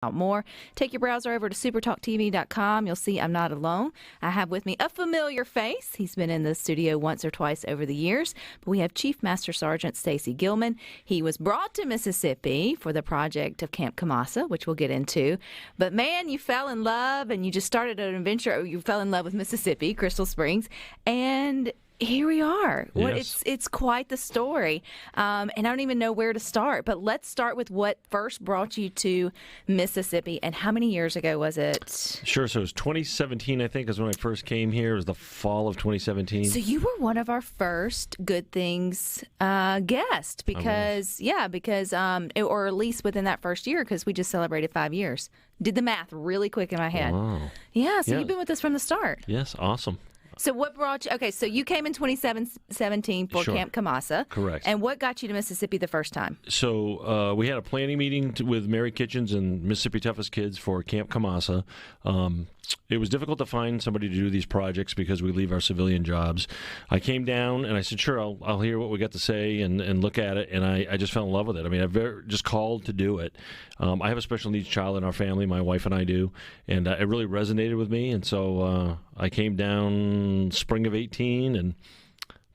out more, take your browser over to supertalktv.com. You'll see I'm not alone. I have with me a familiar face. He's been in the studio once or twice over the years. But we have Chief Master Sergeant Stacy Gillman. He was brought to Mississippi for the project of Camp Kamassa, which we'll get into. But man, you fell in love and you just started an adventure. You fell in love with Mississippi, Crystal Springs, and here we are. Yes. It's quite the story, and I don't even know where to start. But let's start with what first brought you to Mississippi, and how many years ago was it? Sure. So it was 2017, I think, is when I first came here. It was the fall of 2017. So you were one of our first Good Things guests, because or at least within that first year, because we just celebrated 5 years. Did the math really quick in my head. Wow. Yeah. So Yeah. you've been with us from the start. Yes, awesome. So what brought you? Okay, so you came in 2017 for Sure. Camp Kamassa. Correct. And what got you to Mississippi the first time? So we had a planning meeting with Mary Kitchens and Mississippi Toughest Kids for Camp Kamassa. It was difficult to find somebody to do these projects because we leave our civilian jobs. I came down and I said, sure, I'll hear what we got to say and look at it. And I just fell in love with it. I mean, just called to do it. I have a special needs child in our family, my wife and I do, and it really resonated with me. And so I came down spring of 18 and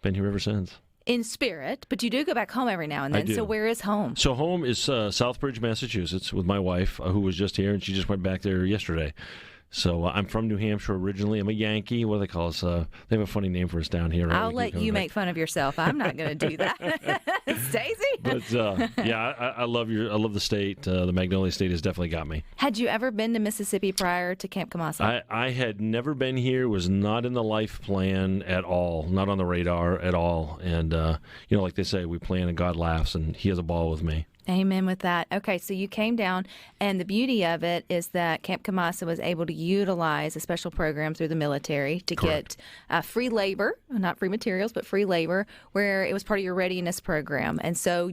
been here ever since. In spirit, but you do go back home every now and then. I do. So where is home? So home is Southbridge, Massachusetts, with my wife, who was just here, and she just went back there yesterday. So I'm from New Hampshire originally. I'm a Yankee. What do they call us? They have a funny name for us down here. Right? I'll let you make fun of yourself. I'm not going to do that. Stacey? But yeah, I love the state. The Magnolia State has definitely got me. Had you ever been to Mississippi prior to Camp Kamassa? I had never been here. Was not in the life plan at all. Not on the radar at all. And like they say, we plan and God laughs, and He has a ball with me. Amen with that. Okay, so you came down, and the beauty of it is that Camp Kamassa was able to utilize a special program through the military to Correct. get free labor, not free materials, but free labor, where it was part of your readiness program. And so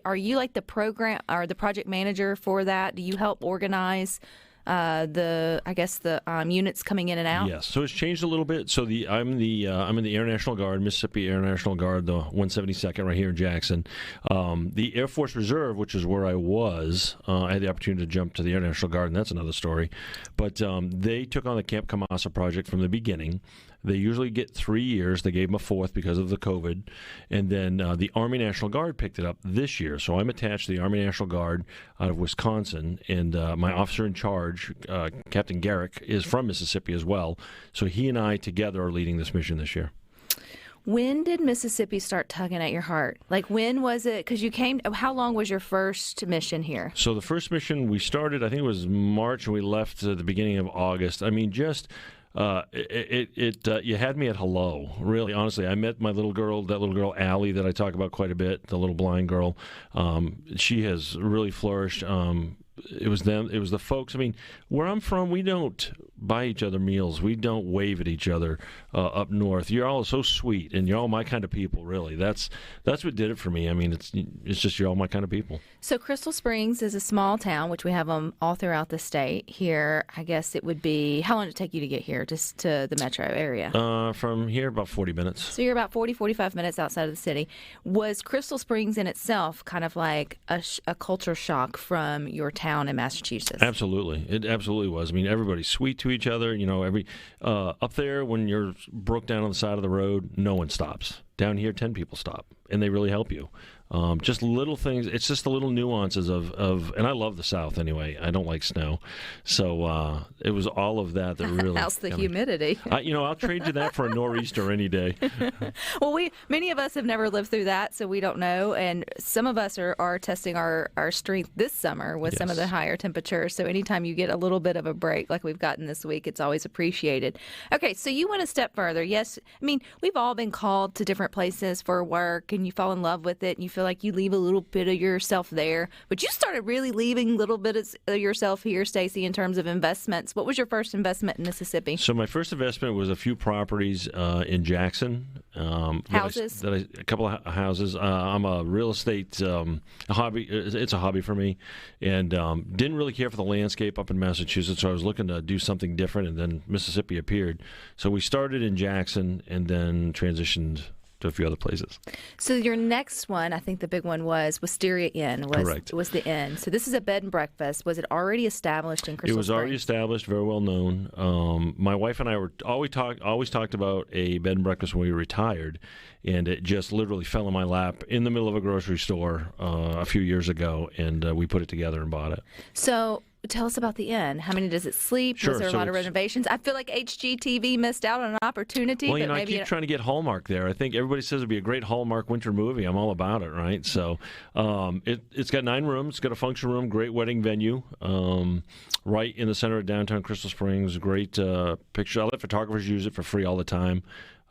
are you like the program or the project manager for that? Do you help organize the units coming in and out? Yes. So it's changed a little bit. So I'm in the Air National Guard, Mississippi Air National Guard, the 172nd right here in Jackson. The Air Force Reserve, which is where I was, I had the opportunity to jump to the Air National Guard, and that's another story. But they took on the Camp Kamassa project from the beginning. They usually get 3 years. They gave them a fourth because of the COVID. And then the Army National Guard picked it up this year. So I'm attached to the Army National Guard out of Wisconsin. And my officer in charge, Captain Garrick, is from Mississippi as well. So he and I together are leading this mission this year. When did Mississippi start tugging at your heart? Like, when was it? Because you came, how long was your first mission here? So the first mission we started, I think it was March, and we left at the beginning of August. I mean, just... you had me at hello, really, honestly. I met my little girl, that little girl, Allie, that I talk about quite a bit, the little blind girl. She has really flourished. It was them. It was the folks. I mean, where I'm from, we don't buy each other meals. We don't wave at each other up north. You're all so sweet, and you're all my kind of people, really. That's what did it for me. I mean, it's just you're all my kind of people. So Crystal Springs is a small town, which we have them all throughout the state. Here, I guess it would be, how long did it take you to get here, just to the metro area? From here, about 40 minutes. So you're about 45 minutes outside of the city. Was Crystal Springs in itself kind of like a culture shock from your town in Massachusetts? Absolutely. It absolutely was. I mean, everybody's sweet to each other. Up there, when you're broke down on the side of the road, no one stops. Down here, 10 people stop, and they really help you. Just little things. It's just the little nuances of, and I love the South anyway. I don't like snow, so it was all of that really. How's the humidity? I'll trade you that for a nor'easter any day. Well, many of us have never lived through that, so we don't know. And some of us are testing our strength this summer with some of the higher temperatures. So anytime you get a little bit of a break like we've gotten this week, it's always appreciated. Okay, so you went a step further. Yes, I mean, we've all been called to different places for work, and you fall in love with it, and you feel like you leave a little bit of yourself there. But you started really leaving a little bit of yourself here, Stacy, in terms of investments. What was your first investment in Mississippi? So my first investment was a few properties in Jackson. Houses? A couple of houses. I'm a real estate hobby. It's a hobby for me, and didn't really care for the landscape up in Massachusetts, so I was looking to do something different, and then Mississippi appeared. So we started in Jackson and then transitioned to a few other places. So your next one, I think the big one was Wisteria Inn. Correct. Was the inn. So this is a bed and breakfast. Was it already established in Crystal It was Springs? already established, very well known. My wife and I were always talked about a bed and breakfast when we were retired, and it just literally fell in my lap in the middle of a grocery store a few years ago, and we put it together and bought it. So tell us about the inn. How many does it sleep? Sure, Was there a so lot of it's- renovations? I feel like HGTV missed out on an opportunity. Well, but I maybe keep trying to get Hallmark there. I think everybody says it'd be a great Hallmark winter movie. I'm all about it, right? So it's got 9 rooms. It's got a function room, great wedding venue, right in the center of downtown Crystal Springs. Great picture. I let photographers use it for free all the time.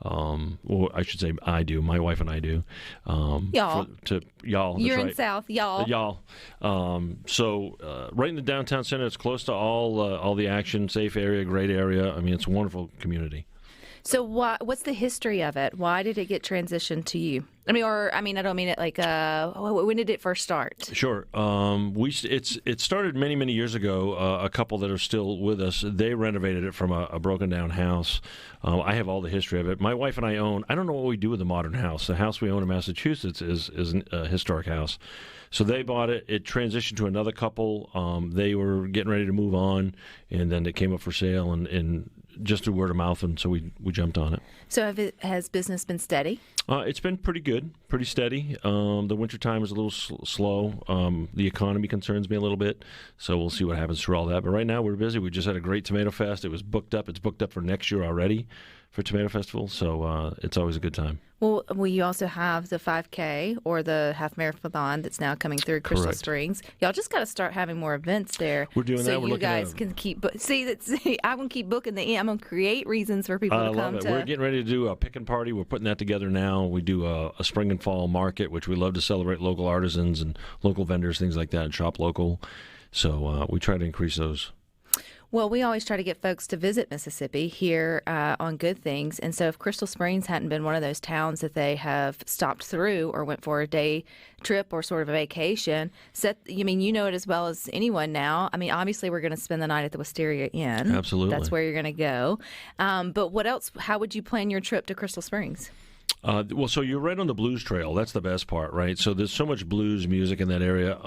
Well, I should say I do. My wife and I do. Y'all. Y'all. That's You're right. in South, y'all. Y'all. So right in the downtown center, it's close to all the action, safe area, great area. I mean, it's a wonderful community. So what's the history of it? Why did it get transitioned to you? I don't mean it like when did it first start? Sure. It started many years ago. A couple that are still with us, they renovated it from a broken down house. I have all the history of it. My wife and I own. I don't know what we do with the modern house. The house we own in Massachusetts is a historic house. So they bought it. It transitioned to another couple. They were getting ready to move on, and then it came up for sale, and just through word of mouth, and so we jumped on it. So has business been steady? It's been pretty good, pretty steady. The wintertime is a little slow. The economy concerns me a little bit, so we'll see what happens through all that. But right now we're busy. We just had a great Tomato Fest. It was booked up. It's booked up for next year already for Tomato Festival, so it's always a good time. Well, you also have the 5K or the half marathon that's now coming through Crystal Correct. Springs. Y'all just got to start having more events there. We're doing so that. We're you looking guys at can keep. See, I'm gonna keep booking the inn. I'm gonna create reasons for people I to love come it. to. We're getting ready to do a pick and party. We're putting that together now. We do a spring and fall market, which we love to celebrate local artisans and local vendors, things like that, and shop local. So we try to increase those. Well, we always try to get folks to visit Mississippi here on Good Things. And so if Crystal Springs hadn't been one of those towns that they have stopped through or went for a day trip or sort of a vacation, you know it as well as anyone now. I mean, obviously we're going to spend the night at the Wisteria Inn. Absolutely. That's where you're going to go. But what else? How would you plan your trip to Crystal Springs? Well, so you're right on the blues trail. That's the best part, right? So there's so much blues music in that area.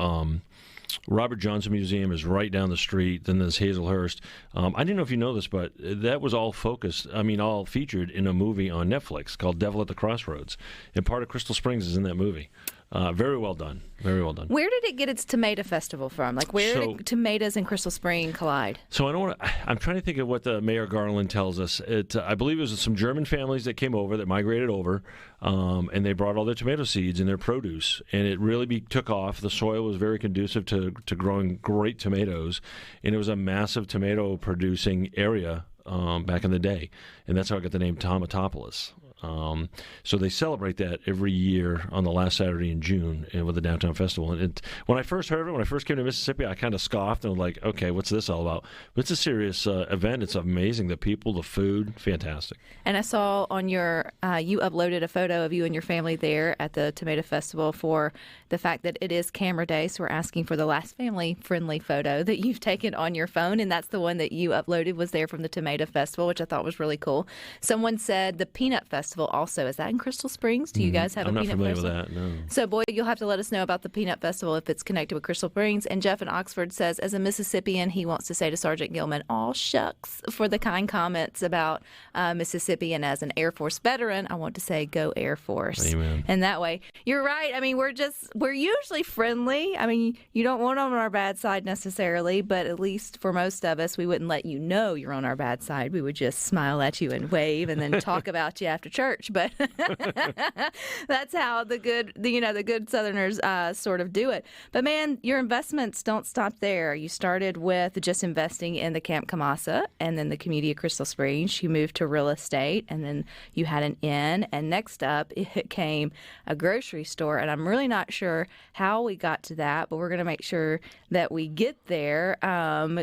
Robert Johnson Museum is right down the street. Then there's Hazelhurst. I didn't know if you know this, but that was all all featured in a movie on Netflix called Devil at the Crossroads. And part of Crystal Springs is in that movie. Very well done. Very well done. Where did it get its tomato festival from? Like, where did tomatoes and Crystal Spring collide? So I'm trying to think of what the Mayor Garland tells us. I believe it was some German families that came over, that migrated over, and they brought all their tomato seeds and their produce, and it really took off. The soil was very conducive to growing great tomatoes, and it was a massive tomato-producing area back in the day, and that's how I got the name Tomatopolis. So they celebrate that every year on the last Saturday in June with the Downtown Festival. And when I first heard of it, when I first came to Mississippi, I kind of scoffed and was like, okay, what's this all about? But it's a serious event. It's amazing. The people, the food, fantastic. And I saw on your, you uploaded a photo of you and your family there at the Tomato Festival for the fact that it is camera day. So we're asking for the last family-friendly photo that you've taken on your phone. And that's the one that you uploaded was there from the Tomato Festival, which I thought was really cool. Someone said the Peanut Festival also. Is that in Crystal Springs? Do you guys have a Peanut Festival? I'm not familiar with that, no. So, Boyd, you'll have to let us know about the Peanut Festival if it's connected with Crystal Springs. And Jeff in Oxford says, as a Mississippian, he wants to say to Sergeant Gillman, "Aw, shucks," for the kind comments about Mississippi. And as an Air Force veteran, I want to say, go Air Force. Amen. And that way, you're right. I mean, we're usually friendly. I mean, you don't want them on our bad side necessarily, but at least for most of us, we wouldn't let you know you're on our bad side. We would just smile at you and wave and then talk about you after church. But that's how the good Southerners sort of do it. But man, your investments don't stop there. You started with just investing in the Camp Kamassa and then the community of Crystal Springs. You moved to real estate, and then you had an inn. And next up, it came a grocery store. And I'm really not sure how we got to that, but we're going to make sure that we get there.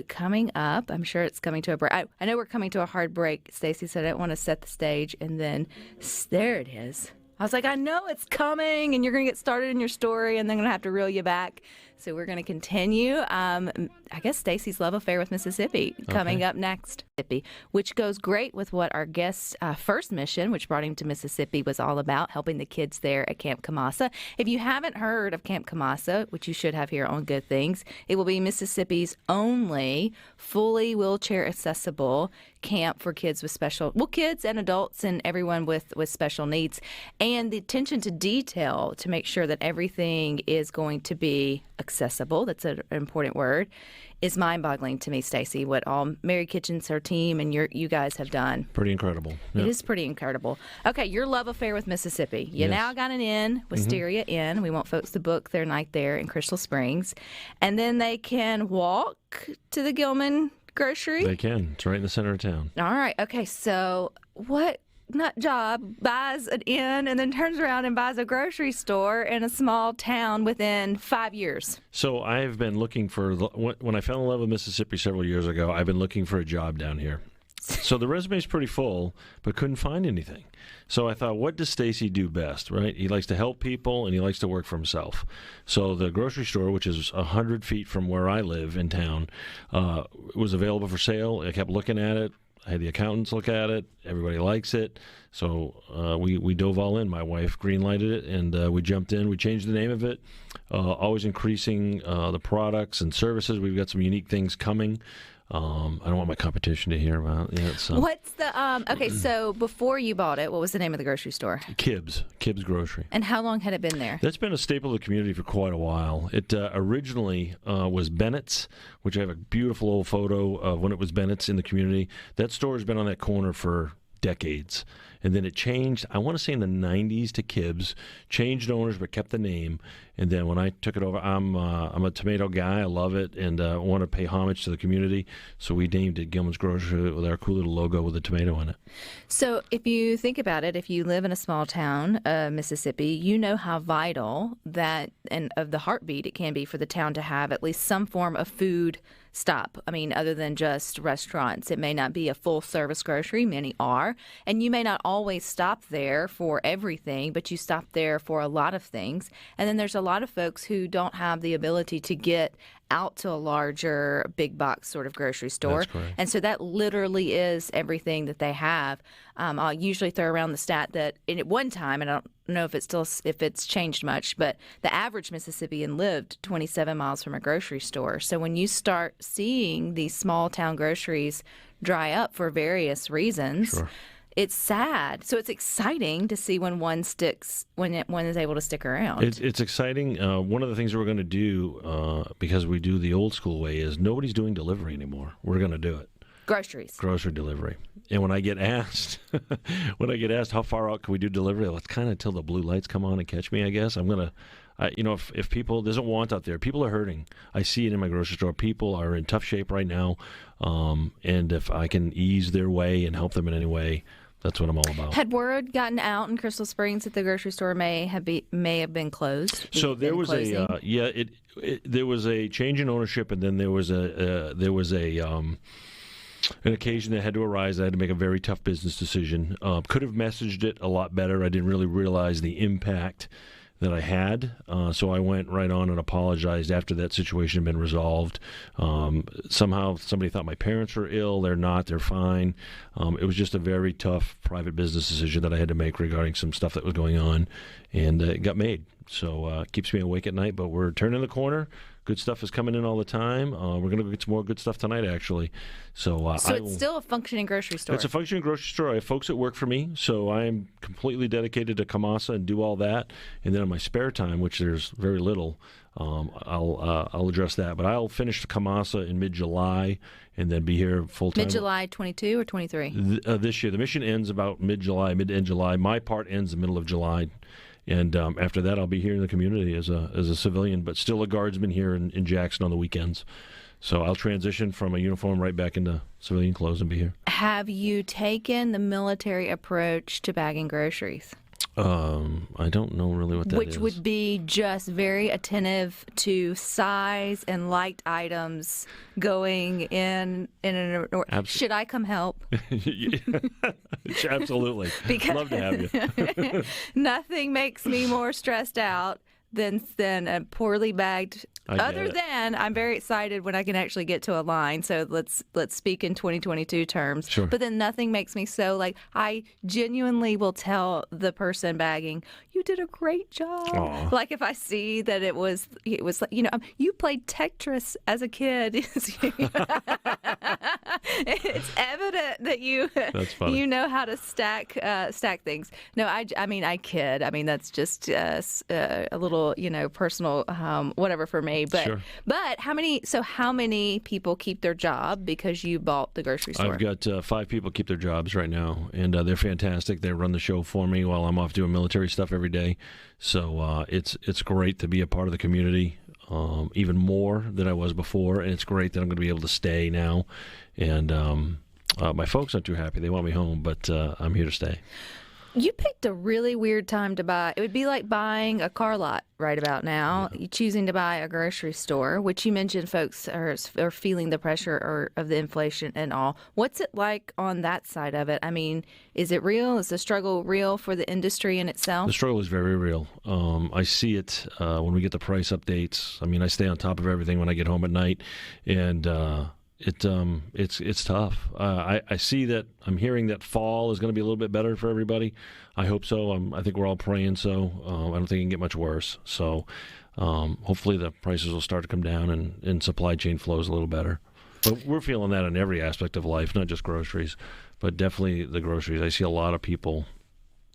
Coming up, I'm sure it's coming to a break. I know we're coming to a hard break. Stacy said I didn't want to set the stage, and then there it is. I was like, I know it's coming, and you're going to get started in your story, and then I'm going to have to reel you back. So we're going to continue. I guess Stacy's love affair with Mississippi coming up next, which goes great with what our guest's first mission, which brought him to Mississippi, was all about, helping the kids there at Camp Kamassa. If you haven't heard of Camp Kamassa, which you should have here on Good Things, it will be Mississippi's only fully wheelchair accessible camp for kids with kids and adults and everyone with special needs. And the attention to detail to make sure that everything is going to be accessible, that's an important word, is mind-boggling to me, Stacy, what all Mary Kitchens, her team, and you guys have done. Pretty incredible. Yep. It is pretty incredible. Okay, your love affair with Mississippi. You now got an inn, Wisteria Inn. We want folks to book their night there in Crystal Springs. And then they can walk to the Gillman grocery. They can. It's right in the center of town. All right. Okay, so what nut job buys an inn and then turns around and buys a grocery store in a small town within 5 years? So I've been looking for, when I fell in love with Mississippi several years ago, I've been looking for a job down here. So the resume's pretty full, but couldn't find anything. So I thought, what does Stacy do best, right? He likes to help people, and he likes to work for himself. So the grocery store, which is 100 feet from where I live in town, was available for sale. I kept looking at it. I had the accountants look at it. Everybody likes it. So we dove all in. My wife green-lighted it, and we jumped in. We changed the name of it, always increasing the products and services. We've got some unique things coming. I don't want my competition to hear about it. So. What's the okay? So before you bought it, what was the name of the grocery store? Kibb's Grocery. And how long had it been there? That's been a staple of the community for quite a while. It originally was Bennett's, which I have a beautiful old photo of when it was Bennett's in the community. That store has been on that corner for decades. And then it changed, I want to say in the 90s, to Kibb's, changed owners but kept the name. And then when I took it over, I'm a tomato guy. I love it and want to pay homage to the community. So we named it Gillman's Grocery with our cool little logo with a tomato on it. So if you think about it, if you live in a small town, Mississippi, you know how vital that and of the heartbeat it can be for the town to have at least some form of food stop. I mean, other than just restaurants. It may not be a full-service grocery. Many are. And you may not always stop there for everything, but you stop there for a lot of things. And then there's a lot of folks who don't have the ability to get out to a larger big box sort of grocery store. That's correct. And so that literally is everything that they have. I'll usually throw around the stat that at one time, and I don't know if it's changed much, but the average Mississippian lived 27 miles from a grocery store. So when you start seeing these small town groceries dry up for various reasons, Sure. It's sad. So it's exciting to see when one is able to stick around. It's exciting. One of the things that we're going to do, because we do the old school way, is nobody's doing delivery anymore. We're going to do it. Grocery delivery. And when I get asked, how far out can we do delivery? Well, it's kind of until the blue lights come on and catch me, I guess. I'm going to, if people, there's a want out there. People are hurting. I see it in my grocery store. People are in tough shape right now. And if I can ease their way and help them in any way, that's what I'm all about. Had word gotten out in Crystal Springs that the grocery store may have been closed? So there was there was a change in ownership, and then there was an occasion that had to arise. I had to make a very tough business decision. Could have messaged it a lot better. I didn't really realize the impact that I had. So I went right on and apologized after that situation had been resolved. Somehow somebody thought my parents were ill. They're not. They're fine. It was just a very tough private business decision that I had to make regarding some stuff that was going on, and it got made. So it keeps me awake at night, but we're turning the corner. Good stuff is coming in all the time. We're going to get some more good stuff tonight, actually. So it's still a functioning grocery store. It's a functioning grocery store. I have folks that work for me, so I am completely dedicated to Kamassa and do all that. And then in my spare time, which there's very little, I'll address that. But I'll finish the Kamassa in mid-July and then be here full-time. Mid-July 22 or 23? This year. The mission ends about mid-July, mid-end July. My part ends the middle of July. And after that, I'll be here in the community as a civilian, but still a guardsman here in Jackson on the weekends. So I'll transition from a uniform right back into civilian clothes and be here. Have you taken the military approach to bagging groceries? I don't know really what that is. Which would be just very attentive to size and liked items going in an should I come help? Absolutely. Because love to have you. Nothing makes me more stressed out than a poorly bagged. Other than I'm very excited when I can actually get to a line. So let's speak in 2022 terms. Sure. But then nothing makes me so like I genuinely will tell the person bagging, "You did a great job." Aww. Like if I see that it was like you played Tetris as a kid. It's evident that That's funny. you know how to stack things. No, I mean I kid. I mean that's just a little personal whatever for me. But Sure. but how many people keep their job because you bought the grocery store? I've got 5 people keep their jobs right now, and they're fantastic. They run the show for me while I'm off doing military stuff every day. So it's great to be a part of the community, even more than I was before, and it's great that I'm going to be able to stay now. And my folks aren't too happy. They want me home, but I'm here to stay. You picked a really weird time to buy. It would be like buying a car lot right about now. Yeah. Choosing to buy a grocery store, which you mentioned folks are feeling the pressure of the inflation and all. What's it like on that side of it? I mean, is it real? Is the struggle real for the industry in itself? The struggle is very real. I see it when we get the price updates. I mean, I stay on top of everything when I get home at night, and it's tough. I see that. I'm hearing that fall is going to be a little bit better for everybody. I hope so. I think we're all praying so. I don't think it can get much worse. So hopefully the prices will start to come down and supply chain flows a little better. But we're feeling that in every aspect of life, not just groceries, but definitely the groceries. I see a lot of people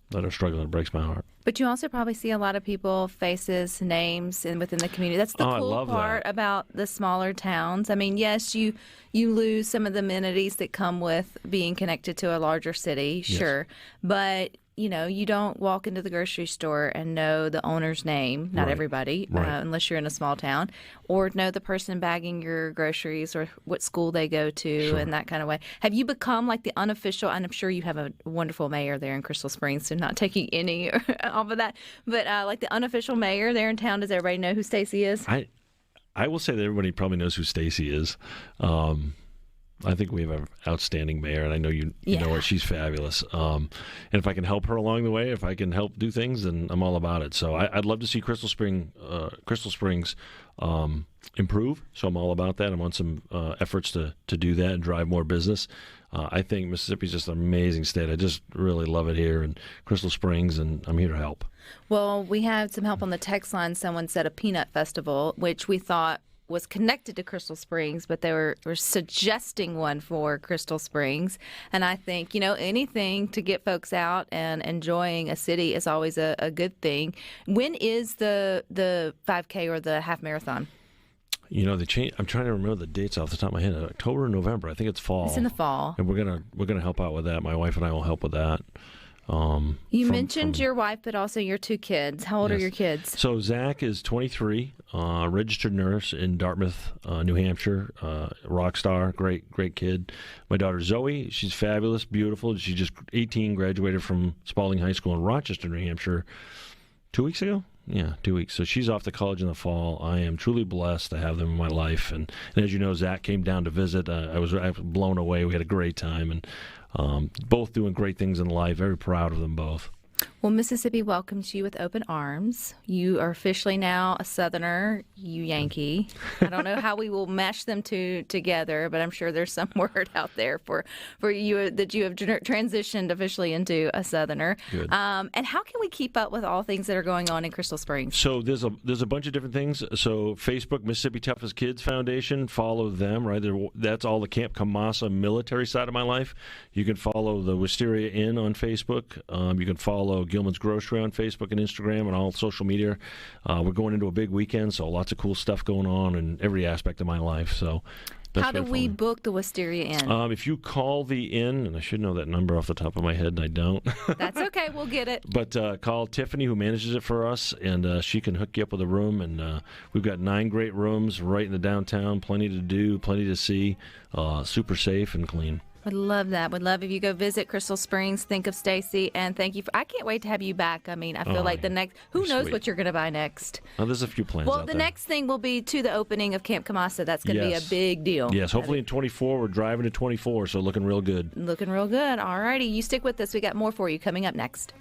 that are struggling. It breaks my heart. But you also probably see a lot of people, faces, names, and within the community. That's the cool part about the smaller towns. I mean, yes, you lose some of the amenities that come with being connected to a larger city, sure. Yes. But you don't walk into the grocery store and know the owner's name, not everybody, unless you're in a small town, or know the person bagging your groceries or what school they go to and that kind of way. Have you become like the unofficial, and I'm sure you have a wonderful mayor there in Crystal Springs, so not taking any off of that, but like the unofficial mayor there in town, does everybody know who Stacy is? I will say that everybody probably knows who Stacy is. I think we have an outstanding mayor, and I know you know her. She's fabulous. And if I can help her along the way, if I can help do things, then I'm all about it. So I'd love to see Crystal Springs improve. So I'm all about that. I'm on some efforts to do that and drive more business. I think Mississippi's just an amazing state. I just really love it here in Crystal Springs, and I'm here to help. Well, we had some help on the text line. Someone said a peanut festival, which we thought was connected to Crystal Springs, but they were suggesting one for Crystal Springs. And I think, anything to get folks out and enjoying a city is always a good thing. When is the 5K or the half marathon? They change. I'm trying to remember the dates off the top of my head. October or November. I think it's fall. It's in the fall. And we're gonna help out with that. My wife and I will help with that. You mentioned your wife, but also your 2 kids. How old are your kids? So Zach is 23, registered nurse in Dartmouth, New Hampshire, rock star, great kid. My daughter Zoe, she's fabulous, beautiful. She just 18, graduated from Spalding High School in Rochester, New Hampshire, 2 weeks ago. Yeah, 2 weeks. So she's off to college in the fall. I am truly blessed to have them in my life. And as you know, Zach came down to visit. I was blown away. We had a great time, and both doing great things in life. Very proud of them both. Well, Mississippi welcomes you with open arms. You are officially now a Southerner, you Yankee. I don't know how we will mesh them together, but I'm sure there's some word out there for you that you have transitioned officially into a Southerner. Good. And how can we keep up with all things that are going on in Crystal Springs? So there's a bunch of different things. So Facebook, Mississippi Toughest Kids Foundation, follow them, right? That's all the Camp Kamassa military side of my life. You can follow the Wisteria Inn on Facebook. You can follow Gilman's Grocery on Facebook and Instagram and all social media. We're going into a big weekend, so lots of cool stuff going on in every aspect of my life. So how do we book the Wisteria Inn? If you call the inn, and I should know that number off the top of my head, and I don't. That's okay. We'll get it. But call Tiffany, who manages it for us, and she can hook you up with a room. And we've got 9 great rooms right in the downtown, plenty to do, plenty to see, super safe and clean. Would love that. Would love if you go visit Crystal Springs. Think of Stacy, and thank you. I can't wait to have you back. I mean, I feel like the next. Who knows what you're going to buy next? Oh, there's a few plans. Well, the next thing will be to the opening of Camp Kamassa. That's going to be a big deal. Yes, hopefully in 24. We're driving to 24, so looking real good. Looking real good. All righty, you stick with us. We got more for you coming up next.